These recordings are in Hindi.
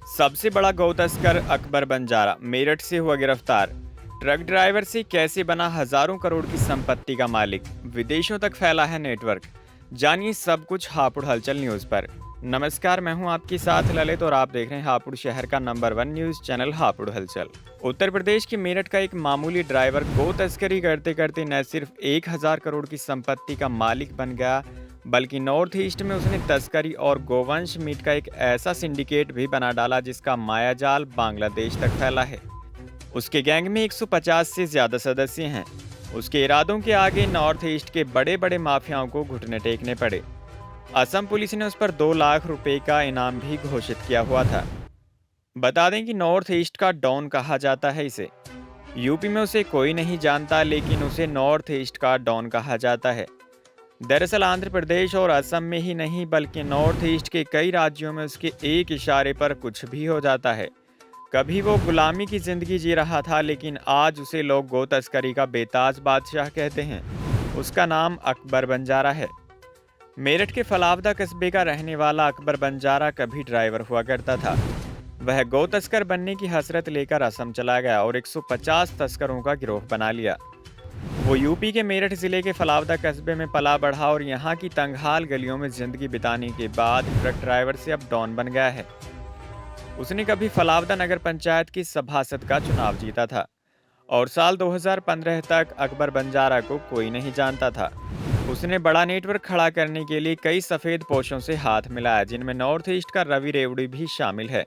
सबसे बड़ा गौ तस्कर अकबर बंजारा मेरठ से हुआ गिरफ्तार। ट्रक ड्राइवर से कैसे बना हजारों करोड़ की संपत्ति का मालिक, विदेशों तक फैला है नेटवर्क। जानिए सब कुछ हापुड़ हलचल न्यूज पर। नमस्कार, मैं हूं आपके साथ ललित और आप देख रहे हैं हापुड़ शहर का नंबर 1 न्यूज चैनल हापुड़ हलचल। उत्तर प्रदेश के मेरठ का एक मामूली ड्राइवर गौ तस्करी करते करते न सिर्फ 1000 करोड़ की संपत्ति का मालिक बन गया, बल्कि नॉर्थ ईस्ट में उसने तस्करी और गोवंश मीट का एक ऐसा सिंडिकेट भी बना डाला जिसका मायाजाल बांग्लादेश तक फैला है। उसके गैंग में 150 से ज्यादा सदस्य हैं। उसके इरादों के आगे नॉर्थ ईस्ट के बड़े बड़े माफियाओं को घुटने टेकने पड़े। असम पुलिस ने उस पर 2 लाख रुपए का इनाम भी घोषित किया हुआ था। बता दें कि नॉर्थ ईस्ट का डॉन कहा जाता है इसे। यूपी में उसे कोई नहीं जानता, लेकिन उसे नॉर्थ ईस्ट का डॉन कहा जाता है। दरअसल आंध्र प्रदेश और असम में ही नहीं बल्कि नॉर्थ ईस्ट के कई राज्यों में उसके एक इशारे पर कुछ भी हो जाता है। कभी वो गुलामी की जिंदगी जी रहा था, लेकिन आज उसे लोग गो तस्करी का बेताज बादशाह कहते हैं। उसका नाम अकबर बंजारा है। मेरठ के फलावदा कस्बे का रहने वाला अकबर बंजारा कभी ड्राइवर हुआ करता था। वह गौ तस्कर बनने की हसरत लेकर असम चला गया और 150 तस्करों का गिरोह बना लिया। वो यूपी के मेरठ जिले के फलावदा कस्बे में पला बढ़ा और यहाँ की तंगहाल गलियों में जिंदगी बिताने के बाद ट्रक ड्राइवर से अब डॉन बन गया है। उसने कभी फलावदा नगर पंचायत की सभासद का चुनाव जीता था और साल 2015 तक अकबर बंजारा को कोई नहीं जानता था। उसने बड़ा नेटवर्क खड़ा करने के लिए कई सफेद पोशों से हाथ मिलाया, जिनमें नॉर्थ ईस्ट का रवि रेवड़ी भी शामिल है।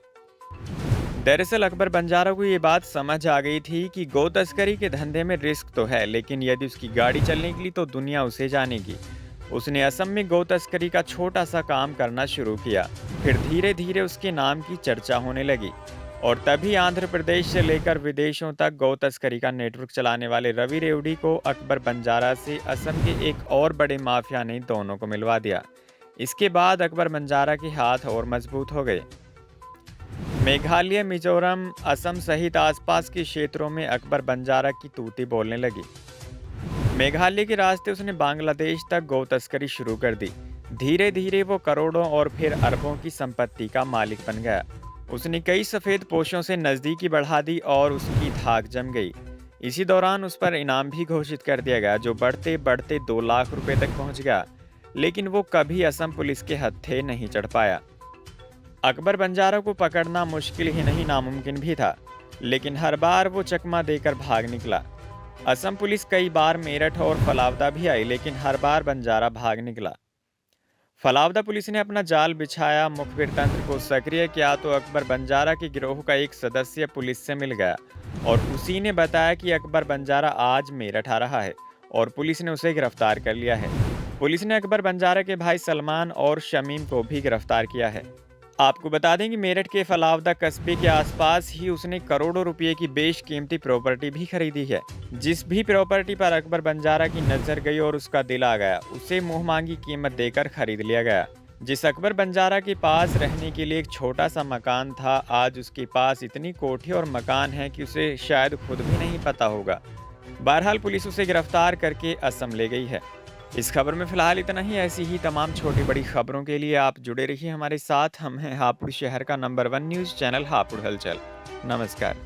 दरअसल अकबर बंजारा को ये बात समझ आ गई थी कि गौ तस्करी के धंधे में रिस्क तो है, लेकिन यदि उसकी गाड़ी चलने के लिए तो दुनिया उसे जानेगी। उसने असम में गौ तस्करी का छोटा सा काम करना शुरू किया। फिर धीरे धीरे उसके नाम की चर्चा होने लगी और तभी आंध्र प्रदेश से लेकर विदेशों तक गौ तस्करी का नेटवर्क चलाने वाले रवि रेवड़ी को अकबर बंजारा से असम के एक और बड़े माफिया ने दोनों को मिलवा दिया। इसके बाद अकबर बंजारा के हाथ और मजबूत हो गए। मेघालय, मिजोरम, असम सहित आसपास के क्षेत्रों में अकबर बंजारा की तूती बोलने लगी। मेघालय के रास्ते उसने बांग्लादेश तक गौ तस्करी शुरू कर दी। धीरे धीरे वो करोड़ों और फिर अरबों की संपत्ति का मालिक बन गया। उसने कई सफेद पोशों से नजदीकी बढ़ा दी और उसकी धाक जम गई। इसी दौरान उस पर इनाम भी घोषित कर दिया गया, जो बढ़ते बढ़ते 2 लाख रुपए तक पहुंच गया। लेकिन वो कभी असम पुलिस के हत्थे नहीं चढ़ पाया। अकबर बंजारा को पकड़ना मुश्किल ही नहीं, नामुमकिन भी था, लेकिन हर बार वो चकमा देकर भाग निकला। असम पुलिस कई बार मेरठ और फलावदा भी आई, लेकिन हर बार बंजारा भाग निकला। फलावदा पुलिस ने अपना जाल बिछाया, मुखबिर तंत्र को सक्रिय किया तो अकबर बंजारा के गिरोह का एक सदस्य पुलिस से मिल गया और उसी ने बताया कि अकबर बंजारा आज मेरठ आ रहा है और पुलिस ने उसे गिरफ्तार कर लिया है। पुलिस ने अकबर बंजारा के भाई सलमान और शमीम को भी गिरफ्तार किया है। आपको बता दें कि मेरठ के फलावदा कस्बे के आसपास ही उसने करोड़ों रुपए की बेशकीमती प्रॉपर्टी भी खरीदी है। जिस भी प्रॉपर्टी पर अकबर बंजारा की नजर गई और उसका दिल आ गया, उसे मुंह मांगी कीमत देकर खरीद लिया गया। जिस अकबर बंजारा के पास रहने के लिए एक छोटा सा मकान था, आज उसके पास इतनी कोठी और मकान है कि उसे शायद खुद भी नहीं पता होगा। बहरहाल पुलिस उसे गिरफ्तार करके असम ले गई है। इस खबर में फिलहाल इतना ही। ऐसी ही तमाम छोटी बड़ी खबरों के लिए आप जुड़े रहिए हमारे साथ। हम हैं हापुड़ शहर का नंबर 1 न्यूज़ चैनल हापुड़ हलचल। नमस्कार।